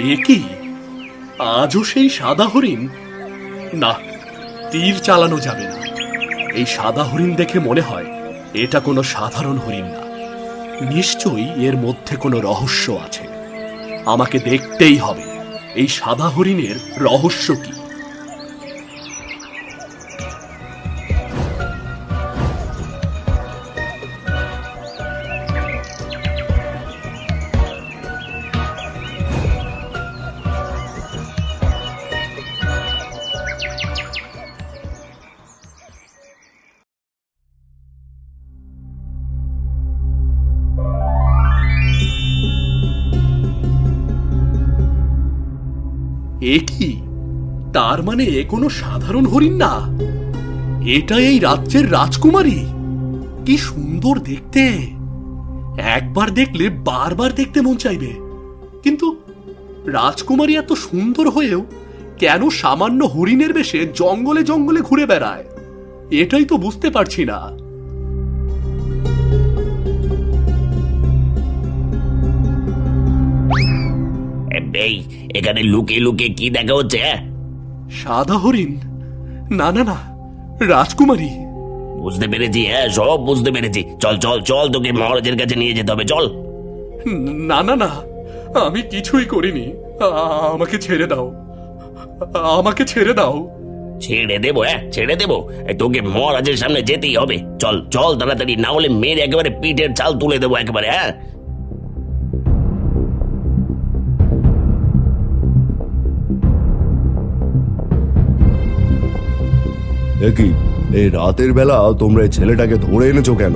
এ কি, আজও সেই সাদা হরিণ? না, তীর চালানো যাবে না। এই সাদা হরিণ দেখে মনে হয় এটা কোনো সাধারণ হরিণ না। নিশ্চয়ই এর মধ্যে কোনো রহস্য আছে। আমাকে দেখতেই হবে এই সাদা হরিণের রহস্য কি। এ কি, তার মানে এ কোনো সাধারণ হরিণ না, এটা এই রাজ্যের রাজকুমারী। কি সুন্দর দেখতে! একবার দেখলে বারবার দেখতে মন চাইবে। কিন্তু রাজকুমারী এত সুন্দর হয়েও কেন সামান্য হরিণের বেশে জঙ্গলে জঙ্গলে ঘুরে বেড়ায়, এটাই তো বুঝতে পারছি না। এই এখানে লুকিয়ে লুকিয়ে কি দেখা হচ্ছে? সাদা হরিণ? না না না, রাজকুমারী। বুঝতে পেরেছি, সব বুঝতে পেরেছি। চল চল চল, তোকে মহারাজের কাছে নিয়ে যেতে হবে, চল। না না না, আমি কিছুই করিনি। আমাকে ছেড়ে দাও, আমাকে ছেড়ে দাও। ছেড়ে দেবো? ছেড়ে দেবো? তোকে মহারাজের সামনে যেতেই হবে। চল চল তাড়াতাড়ি, না হলে মেয়ের একেবারে পিঠের চাল তুলে দেবো একেবারে। দেখি, এই রাতের বেলা তোমরা এই ছেলেটাকে ধরে এনেছো কেন?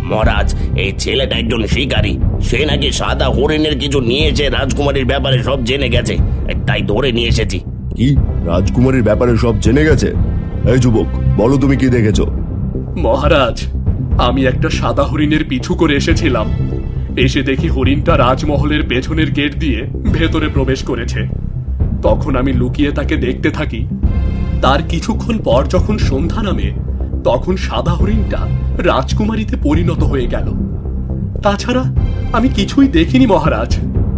মহারাজ, এই ছেলেটা একজন শিকারী। সে নাকি সাদা হরিণের কিছু নিয়েছে, রাজকুমারীর ব্যাপারে সব জেনে গেছে, তাই ধরে নিয়ে এসেছি। কি, রাজকুমারীর ব্যাপারে সব জেনে গেছে? এই যুবক, বলো তুমি কি দেখেছো? মহারাজ, আমি একটা সাদা হরিণের পিছু করে এসেছিলাম। এসে দেখি হরিণটা রাজমহলের পেছনের গেট দিয়ে ভেতরে প্রবেশ করেছে। তখন আমি লুকিয়ে তাকে দেখতে থাকি। তার কিছুক্ষণ পর যখন সন্ধ্যা নামে, তখন সাদা হরিণটা রাজকুমারীতে পরিণত হয়ে গেল। তাছাড়া আমি কিছুই দেখিনি মহারাজ।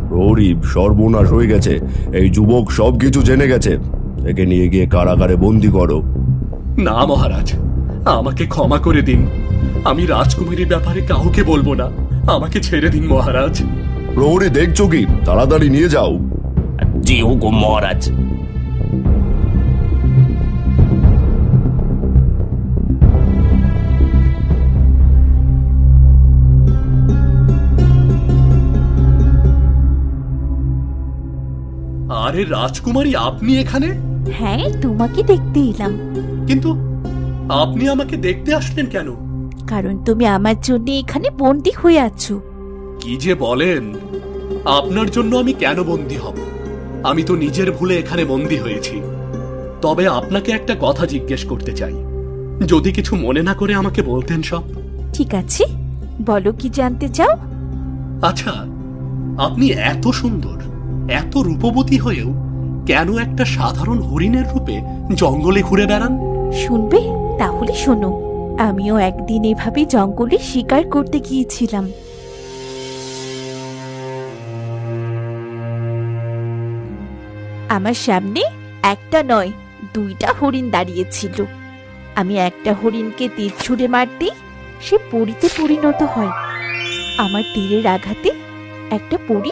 প্রহরী, সর্বনাশ হয়ে গেছে। এই যুবক সবকিছু জেনে গেছে। একে নিয়ে গিয়ে কারাগারে বন্দি করো। না মহারাজ, আমাকে ক্ষমা করে দিন। আমি রাজকুমারীর ব্যাপারে কাউকে বলবো না। আমাকে ছেড়ে দিন মহারাজ। প্রহরী, দেখছো কি? তাড়াতাড়ি নিয়ে যাও। জি হুকুম মহারাজ। আরে রাজকুমারী, আপনি এখানে? হ্যাঁ, তোমাকে দেখতে এলাম। কিন্তু আপনি আমাকে দেখতে আসলেন কেন? কারণ তুমি আমার জন্য এখানে বন্দি হয়ে আছো। কি যে বলেন! আপনার জন্য আমি কেন বন্দী হব? আমি তো নিজের ভুলে এখানে বন্দী হয়েছি। তবে আপনাকে একটা কথা জিজ্ঞেস করতে চাই, যদি কিছু মনে না করে আমাকে বলতেন সব। ঠিক আছে, বলো কি জানতে চাও? আচ্ছা, আপনি এত সুন্দর, এত রূপবতী হয়েও কেন একটা সাধারণ হরিণের রূপে জঙ্গলে ঘুরে বেড়ান? শুনবে? তাহলে শোনো। আমিও একদিন এভাবে জঙ্গলে শিকার করতে গিয়েছিলাম। আমার সামনে একটা নয়, দুইটা হরিণ দাঁড়িয়েছিল। আমি একটা হরিণকে তীর ছুঁড়ে মারতেই সে পরীতে পরিণত হয়। আমার তীরের আঘাতে একটা পরী